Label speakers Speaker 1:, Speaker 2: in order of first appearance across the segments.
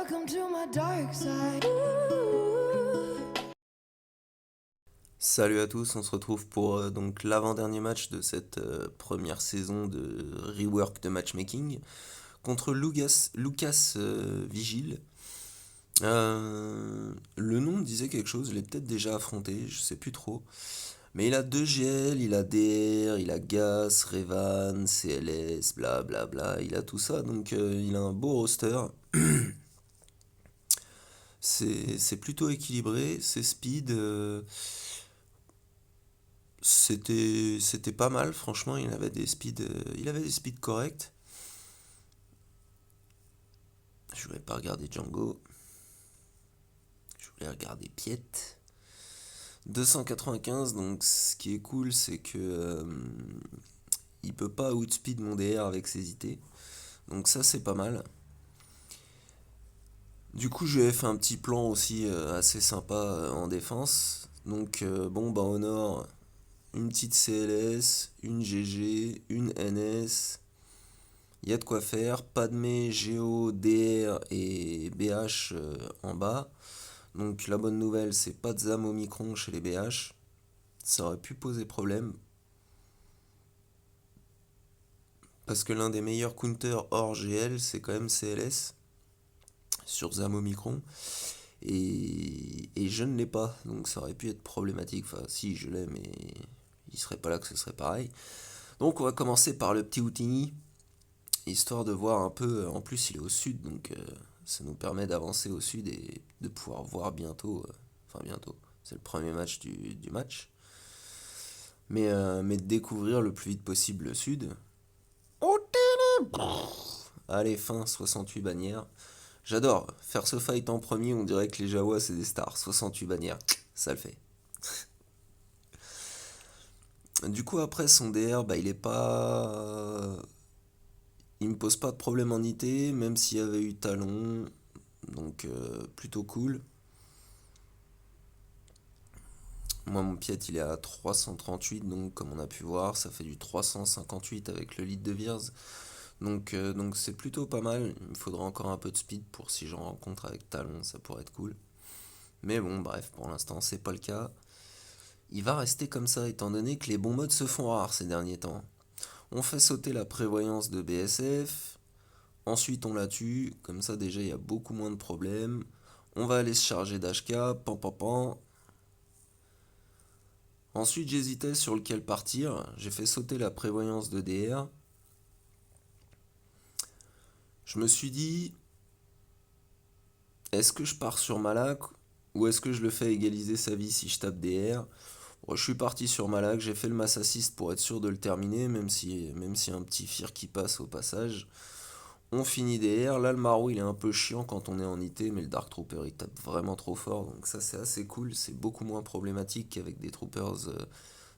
Speaker 1: Welcome to my dark side.
Speaker 2: Salut à tous, on se retrouve pour donc l'avant-dernier match de cette première saison de rework de matchmaking contre Lucas Vigil. Le nom me disait quelque chose, je l'ai peut-être déjà affronté, je sais plus trop. Mais il a 2 GL, il a DR, il a Gas, Revan, CLS, blablabla, il a tout ça, donc il a un beau roster. C'est plutôt équilibré, c'est speed. C'était pas mal, franchement, il avait des speeds corrects. Je voulais pas regarder Django, je voulais regarder Piet. 295, donc ce qui est cool, c'est que il peut pas outspeed mon DR avec ses IT. Donc ça c'est pas mal. Du coup, je lui ai fait un petit plan aussi assez sympa en défense. Donc bon bah Honor, une petite CLS, une GG, une NS. Il y a de quoi faire. Padmé, Géo, DR et BH en bas. Donc la bonne nouvelle, c'est pas de ZAM Omicron chez les BH. Ça aurait pu poser problème. Parce que l'un des meilleurs counters hors GL, c'est quand même CLS sur ZAM Omicron. Et je ne l'ai pas. Donc ça aurait pu être problématique. Enfin, si, je l'ai, mais il serait pas là que ce serait pareil. Donc on va commencer par le petit Houtini, histoire de voir un peu. En plus, il est au sud, donc ça nous permet d'avancer au sud et de pouvoir voir bientôt. Enfin, bientôt. C'est le premier match du match. Mais de découvrir le plus vite possible le sud. Allez, fin, 68 bannières. J'adore faire ce fight en premier, on dirait que les Jawa c'est des stars. 68 bannières, ça le fait. Du coup, après son DR, bah, il est pas. Il me pose pas de problème en IT, même s'il y avait eu talon. Donc, plutôt cool. Moi, mon pied, il est à 338, donc comme on a pu voir, ça fait du 358 avec le lead de Virs. Donc c'est plutôt pas mal. Il me faudra encore un peu de speed pour si j'en rencontre avec talon, ça pourrait être cool. Mais bon, bref, pour l'instant, c'est pas le cas. Il va rester comme ça, étant donné que les bons modes se font rares ces derniers temps. On fait sauter la prévoyance de BSF, ensuite on la tue, comme ça déjà il y a beaucoup moins de problèmes. On va aller se charger d'HK, pan pan pan. Ensuite j'hésitais sur lequel partir, j'ai fait sauter la prévoyance de DR. Je me suis dit, est-ce que je pars sur Malak ou est-ce que je le fais égaliser sa vie si je tape DR? Bon, je suis parti sur Malak, j'ai fait le mass assist pour être sûr de le terminer, même si un petit fear qui passe au passage. On finit DR, là le Maro il est un peu chiant quand on est en IT, mais le Dark Trooper il tape vraiment trop fort, donc ça c'est assez cool, c'est beaucoup moins problématique qu'avec des Troopers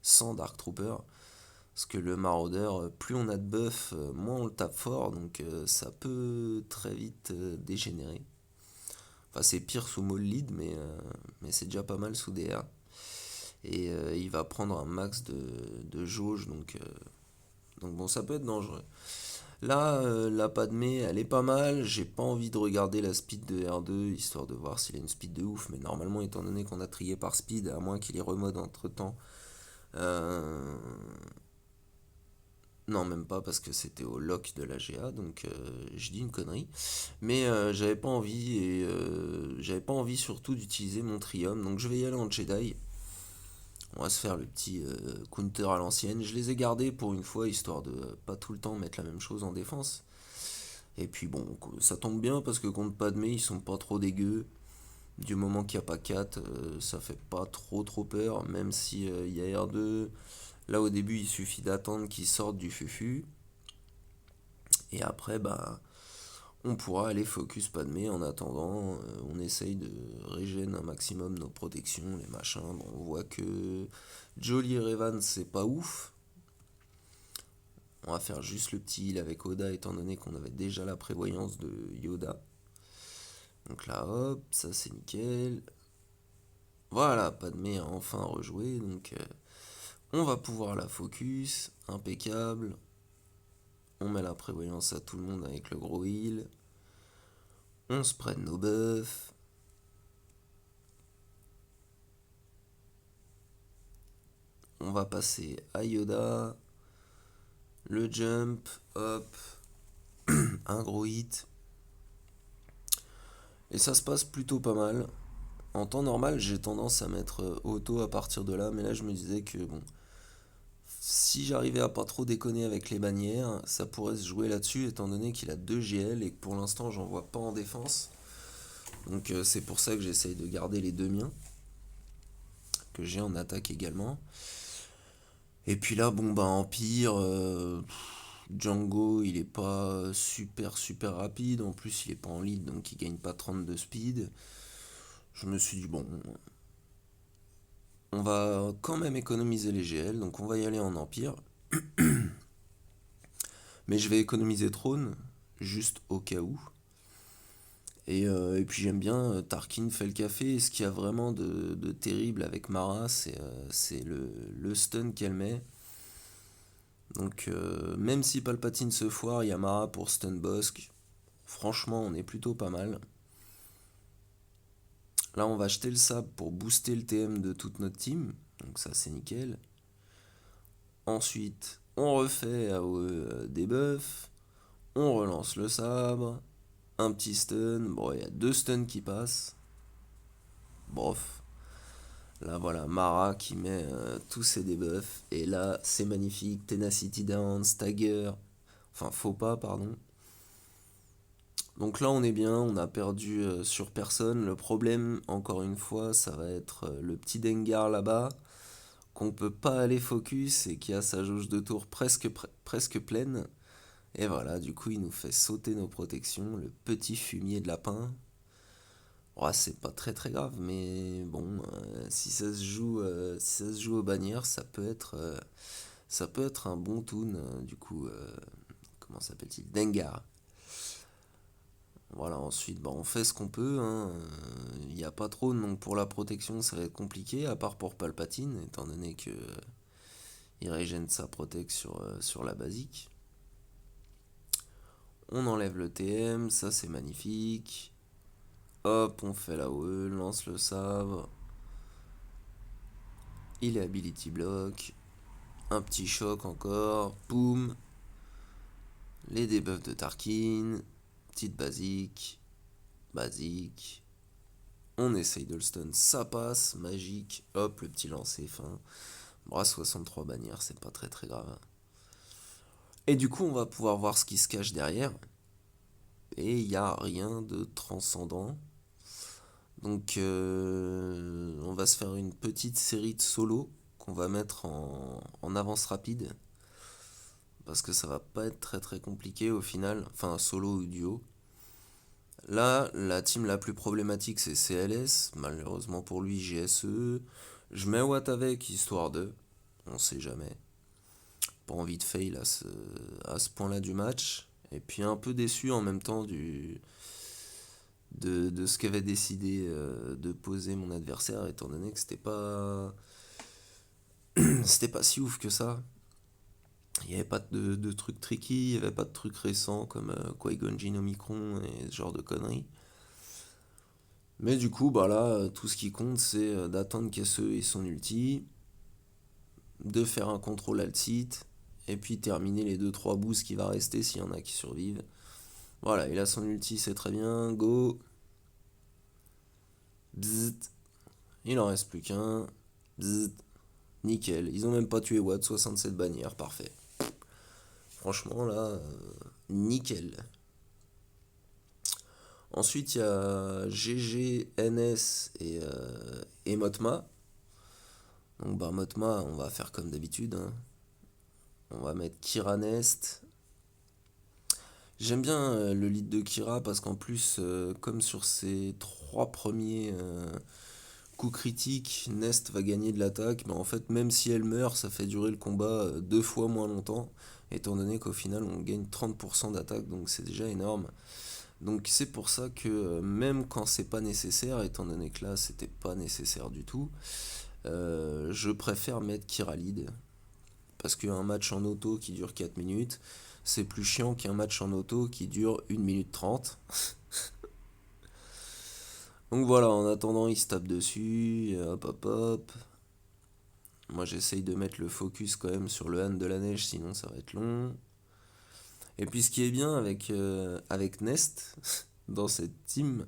Speaker 2: sans Dark Trooper. Parce que le Marauder, plus on a de buff, moins on le tape fort, donc ça peut très vite dégénérer. Enfin c'est pire sous Maul Lead, mais c'est déjà pas mal sous DR. Et il va prendre un max de jauge, donc bon ça peut être dangereux. Là, la Padmé, elle est pas mal. J'ai pas envie de regarder la speed de R2, histoire de voir s'il a une speed de ouf. Mais normalement, étant donné qu'on a trié par speed, à moins qu'il ait remode entre temps. euh, Non, même pas, parce que c'était au lock de la GA, donc je dis une connerie. Mais j'avais pas envie, et j'avais pas envie surtout d'utiliser mon Trium. Donc je vais y aller en Jedi. On va se faire le petit counter à l'ancienne. Je les ai gardés pour une fois, histoire de pas tout le temps mettre la même chose en défense. Et puis bon, ça tombe bien parce que contre Padmé, ils sont pas trop dégueux. Du moment qu'il n'y a pas 4, ça fait pas trop peur, même si il y a R2. Là au début, il suffit d'attendre qu'ils sortent du fufu. Et après, bah, on pourra aller focus Padmé en attendant. On essaye de régénérer un maximum nos protections, les machins. Bon, on voit que Jolly et Revan, c'est pas ouf. On va faire juste le petit heal avec Oda, étant donné qu'on avait déjà la prévoyance de Yoda. Donc là, hop, ça c'est nickel. Voilà, Padmé a enfin rejoué, donc on va pouvoir la focus, impeccable. On met la prévoyance à tout le monde avec le gros heal. On spread nos buffs. On va passer à Yoda. Le jump, hop, un gros hit. Et ça se passe plutôt pas mal. En temps normal, j'ai tendance à mettre auto à partir de là, mais là je me disais que bon, si j'arrivais à pas trop déconner avec les bannières, ça pourrait se jouer là-dessus, étant donné qu'il a 2 GL et que pour l'instant j'en vois pas en défense. Donc c'est pour ça que j'essaye de garder les deux miens, que j'ai en attaque également. Et puis là, bon bah Empire, Django il est pas super rapide, en plus il est pas en lead donc il gagne pas 32 speed. Je me suis dit bon, on va quand même économiser les GL, donc on va y aller en Empire. Mais je vais économiser Trône, juste au cas où. Et puis j'aime bien, Tarkin fait le café, et ce qu'il y a vraiment de terrible avec Mara, c'est le stun qu'elle met. Donc même si Palpatine se foire, il y a Mara pour stun Bossk. Franchement, on est plutôt pas mal. Là, on va jeter le sable pour booster le TM de toute notre team. Donc ça, c'est nickel. Ensuite, on refait des buffs. On relance le sabre. Un petit stun. Bon, il y a 2 stuns qui passent. Bof. Là, voilà, Mara qui met tous ses debuffs. Et là, c'est magnifique. Tenacity down, stagger. Enfin, faux pas, pardon. Donc là, on est bien. On a perdu sur personne. Le problème, encore une fois, ça va être le petit Dengar là-bas, qu'on peut pas aller focus et qui a sa jauge de tour presque pleine. Et voilà, du coup, il nous fait sauter nos protections. Le petit fumier de lapin. Ouais, c'est pas très grave, mais bon, si ça se joue aux bannières, ça peut être un bon toon, du coup, comment s'appelle-t-il? Dengar. Voilà, ensuite, bah, on fait ce qu'on peut, hein, il n'y a pas trop, donc pour la protection, ça va être compliqué, à part pour Palpatine, étant donné que il régène sa protec sur la basique. On enlève le TM, ça c'est magnifique. Hop, on fait la OE, lance le sabre. Il est ability block. Un petit choc encore. Boum. Les debuffs de Tarkin. Petite basique. Basique. On essaye de le stun. Ça passe. Magique. Hop, le petit lancer fin. Bras 63 bannières, c'est pas très grave. Et du coup, on va pouvoir voir ce qui se cache derrière. Et il n'y a rien de transcendant. Donc, on va se faire une petite série de solos qu'on va mettre en avance rapide. Parce que ça va pas être très compliqué au final. Enfin, solo ou duo. Là, la team la plus problématique, c'est CLS. Malheureusement pour lui, GSE. Je mets Watt avec, histoire de. On sait jamais. Pas envie de fail à ce point-là du match. Et puis un peu déçu en même temps de ce qu'avait décidé de poser mon adversaire, étant donné que c'était pas si ouf que ça. Il n'y avait pas de trucs tricky, il n'y avait pas de trucs récents comme Qui-Gon Jinn Omicron et ce genre de conneries. Mais du coup, bah là, tout ce qui compte, c'est d'attendre qu'SE ait son ulti, de faire un contrôle alt-site, et puis terminer les 2-3 boosts qui va rester s'il y en a qui survivent. Voilà, il a son ulti, c'est très bien, go. Bzzzt. Il en reste plus qu'un. Bzzzt. Nickel, ils ont même pas tué Watt, 67 bannières, parfait. Franchement, là, nickel. Ensuite, il y a GG, NS et Motma. Donc, bah, Motma, on va faire comme d'habitude, hein. On va mettre Kira Nest. J'aime bien le lead de Kira parce qu'en plus, comme sur ses 3 premiers coups critiques, Nest va gagner de l'attaque. Mais en fait, même si elle meurt, ça fait durer le combat 2 fois moins longtemps. Étant donné qu'au final, on gagne 30% d'attaque, donc c'est déjà énorme. Donc c'est pour ça que même quand c'est pas nécessaire, étant donné que là c'était pas nécessaire du tout, je préfère mettre Kira lead. Parce qu'un match en auto qui dure 4 minutes, c'est plus chiant qu'un match en auto qui dure 1 minute 30. Donc voilà, en attendant, il se tape dessus, et hop hop hop. Moi j'essaye de mettre le focus quand même sur le Han de la neige, sinon ça va être long. Et puis ce qui est bien avec Nest, dans cette team,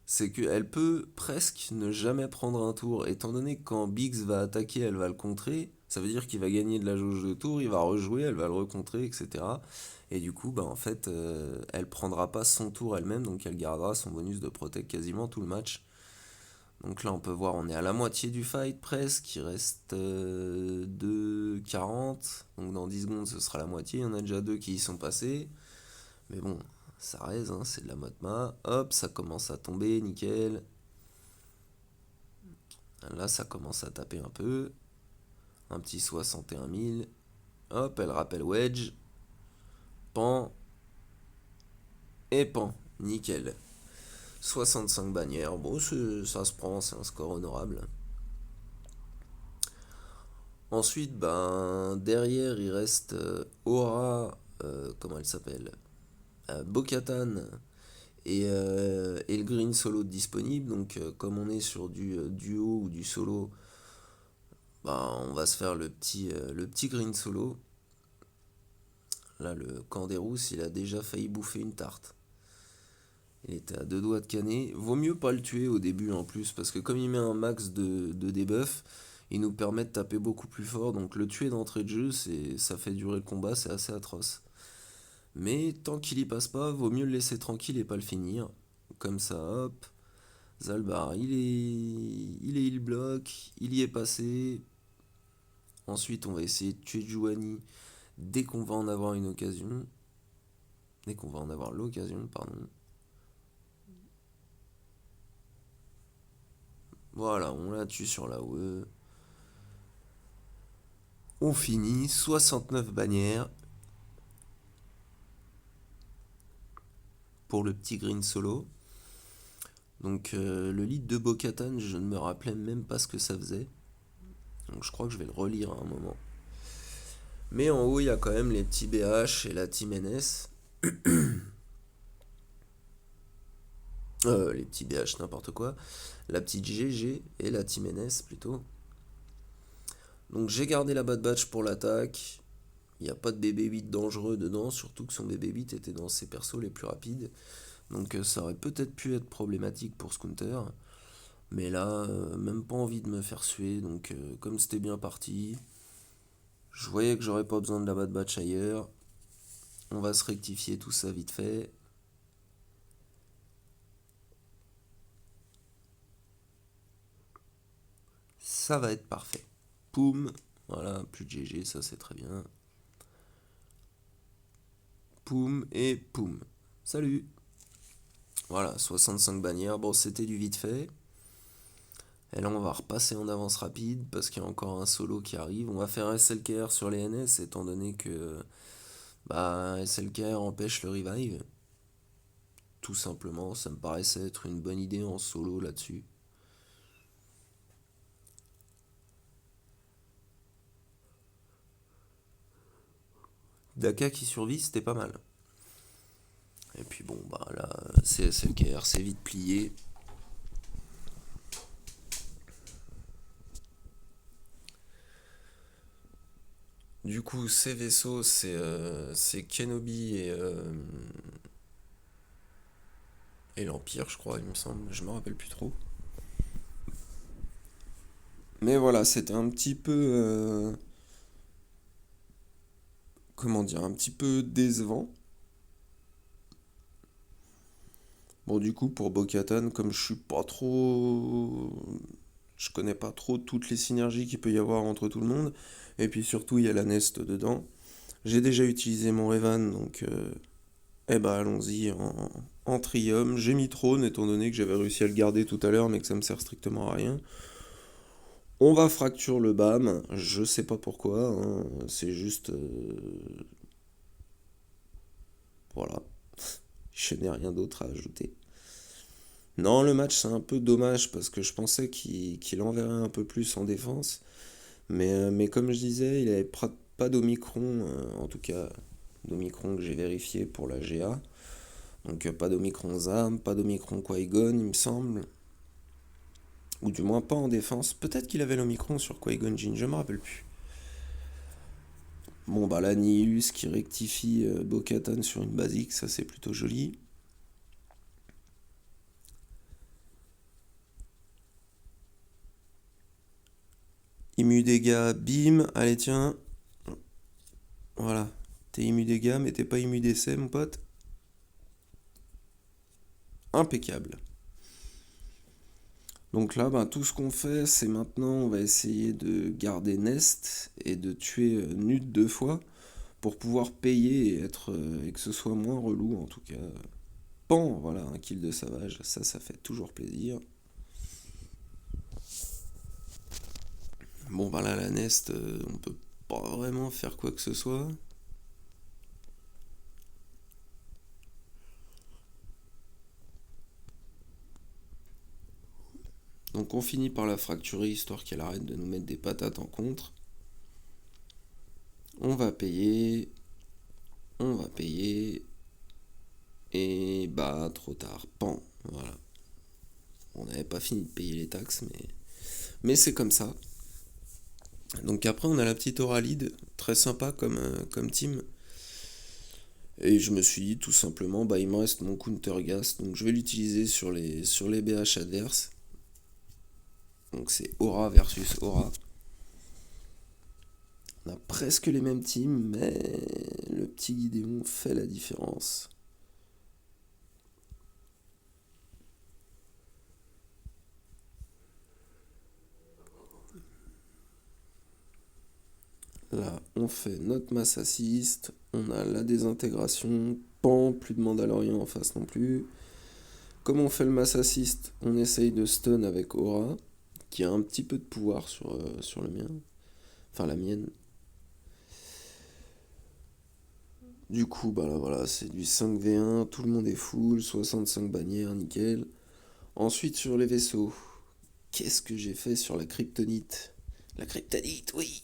Speaker 2: c'est qu'elle peut presque ne jamais prendre un tour, étant donné que quand Biggs va attaquer, elle va le contrer, ça veut dire qu'il va gagner de la jauge de tour, il va rejouer, elle va le recontrer, etc. Et du coup, bah en fait, elle prendra pas son tour elle-même, donc elle gardera son bonus de protect quasiment tout le match. Donc là, on peut voir, on est à la moitié du fight presque, il reste 2,40, donc dans 10 secondes, ce sera la moitié, il y en a déjà deux qui y sont passés. Mais bon, ça reste, hein, c'est de la motma. Hop, ça commence à tomber, nickel. Là, ça commence à taper un peu. Un petit 61 000. Hop, elle rappelle wedge. Pan. Et pan. Nickel. 65 bannières. Bon, ça se prend, c'est un score honorable. Ensuite, ben, derrière, il reste Aura. Comment elle s'appelle Bo-Katan et le green solo disponible. Donc, comme on est sur du duo ou du solo, bah, on va se faire le petit green solo. Là, le Canderous, il a déjà failli bouffer une tarte. Il était à deux doigts de canner. Vaut mieux pas le tuer au début en plus, parce que comme il met un max de debuff, il nous permet de taper beaucoup plus fort. Donc le tuer d'entrée de jeu, ça fait durer le combat, c'est assez atroce. Mais tant qu'il y passe pas, vaut mieux le laisser tranquille et pas le finir. Comme ça, hop. Zalbar, il est heal block, il y est passé. Ensuite, on va essayer de tuer Juani dès qu'on va en avoir une occasion. Dès qu'on va en avoir l'occasion, pardon. Voilà, on la tue sur la WE. On finit, 69 bannières pour le petit green solo. Donc le lead de Bo-Katan, je ne me rappelais même pas ce que ça faisait. Donc je crois que je vais le relire à un moment. Mais en haut, il y a quand même les petits BH et la team NS. Les petits BH, n'importe quoi. La petite GG et la team NS plutôt. Donc j'ai gardé la Bad Batch pour l'attaque. Il n'y a pas de BB-8 dangereux dedans, surtout que son BB-8 était dans ses persos les plus rapides. Donc ça aurait peut-être pu être problématique pour ce counter. Mais là, même pas envie de me faire suer. Donc comme c'était bien parti, je voyais que j'aurais pas besoin de la Bad Batch ailleurs. On va se rectifier tout ça vite fait. Ça va être parfait. Poum. Voilà, plus de GG, ça c'est très bien. Poum et poum. Salut. Voilà, 65 bannières. Bon, c'était du vite fait. Et là, on va repasser en avance rapide parce qu'il y a encore un solo qui arrive. On va faire SLKR sur les NS étant donné que bah, SLKR empêche le revive. Tout simplement, ça me paraissait être une bonne idée en solo là-dessus. Daka qui survit, c'était pas mal. Et puis bon, bah là, c'est SLKR, c'est vite plié. Du coup, ces vaisseaux, c'est Kenobi et l'Empire, je crois, il me semble. Je me rappelle plus trop. Mais voilà, c'était un petit peu, comment dire, un petit peu décevant. Bon, du coup, pour Bo-Katan, comme je suis pas trop. Je connais pas trop toutes les synergies qu'il peut y avoir entre tout le monde. Et puis surtout, il y a la Nest dedans. J'ai déjà utilisé mon Revan, donc. Eh bah, allons-y en Trium. J'ai mis Trône, étant donné que j'avais réussi à le garder tout à l'heure, mais que ça me sert strictement à rien. On va fracture le BAM. Je sais pas pourquoi, hein, c'est juste. Voilà. Je n'ai rien d'autre à ajouter. Non, le match c'est un peu dommage parce que je pensais qu'il enverrait un peu plus en défense. Mais comme je disais, il avait pas d'Omicron, en tout cas d'Omicron que j'ai vérifié pour la GA. Donc pas d'Omicron Zam, pas d'Omicron Qui-Gon, il me semble. Ou du moins pas en défense. Peut-être qu'il avait l'Omicron sur Qui-Gon Jinn, je me rappelle plus. Bon bah là, Nihilus qui rectifie Bo-Katan sur une basique, ça c'est plutôt joli. Immu dégâts, bim, allez tiens. Voilà, t'es immu dégâts mais t'es pas immu d'essai mon pote. Impeccable. Donc là, bah, tout ce qu'on fait, c'est maintenant, on va essayer de garder Nest et de tuer Nut 2 fois pour pouvoir payer et être et que ce soit moins relou en tout cas. Pan, voilà, un kill de Savage, ça fait toujours plaisir. Bon, bah là, la Nest, on peut pas vraiment faire quoi que ce soit. Donc on finit par la fracturer histoire qu'elle arrête de nous mettre des patates en contre. On va payer, on va payer, et bah trop tard, pan, voilà. On n'avait pas fini de payer les taxes, mais c'est comme ça. Donc après on a la petite Auralide, très sympa comme team. Et je me suis dit tout simplement, bah il me reste mon Countergas, donc je vais l'utiliser sur les BH adverses. Donc c'est Aura versus Aura. On a presque les mêmes teams, mais le petit Gideon fait la différence. Là, on fait notre masse assist, on a la désintégration, pan, plus de Mandalorian en face non plus. Comme on fait le mass assist, on essaye de stun avec Aura, qui a un petit peu de pouvoir sur le mien, enfin la mienne. Du coup, bah là voilà, c'est du 5v1, tout le monde est full, 65 bannières, nickel. Ensuite sur les vaisseaux, qu'est-ce que j'ai fait sur la kryptonite? La kryptonite, oui.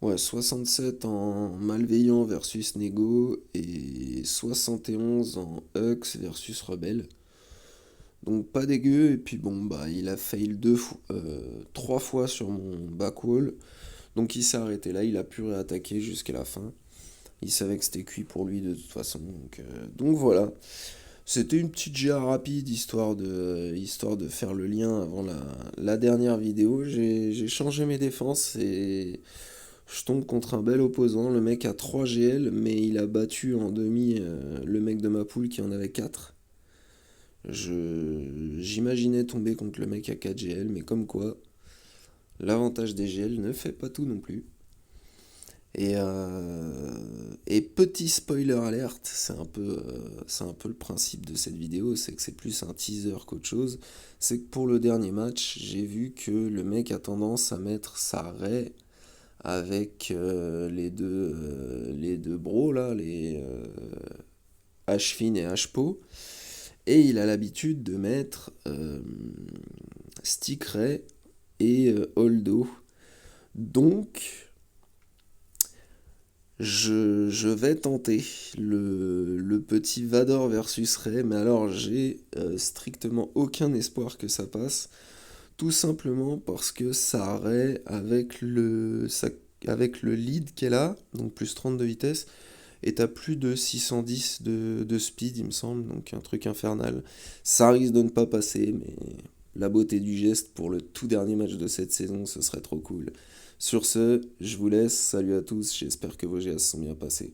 Speaker 2: Ouais, 67 en malveillant versus Nego et 71 en Hux versus Rebelle. Donc pas dégueu, et puis bon, bah il a fail 3 fois sur mon backwall. Donc il s'est arrêté là, il a pu réattaquer jusqu'à la fin. Il savait que c'était cuit pour lui de toute façon. Donc voilà. C'était une petite GA rapide histoire de faire le lien avant la dernière vidéo. J'ai changé mes défenses et je tombe contre un bel opposant. Le mec a 3 GL, mais il a battu en demi le mec de ma poule qui en avait 4. J'imaginais tomber contre le mec à 4 GL, mais comme quoi, l'avantage des GL ne fait pas tout non plus. Et petit spoiler alerte, c'est un peu le principe de cette vidéo, c'est que c'est plus un teaser qu'autre chose. C'est que pour le dernier match, j'ai vu que le mec a tendance à mettre sa raie avec les deux bros là, les H-Fin et H-Po. Et il a l'habitude de mettre Stick Ray et Holdo. Donc, je vais tenter le petit Vador versus Ray, mais alors j'ai strictement aucun espoir que ça passe. Tout simplement parce que ça Ray, avec le lead qu'elle a, donc plus 30 de vitesse, est à plus de 610 de speed, il me semble, donc un truc infernal. Ça risque de ne pas passer, mais la beauté du geste pour le tout dernier match de cette saison, ce serait trop cool. Sur ce, je vous laisse, salut à tous, j'espère que vos GA se sont bien passés.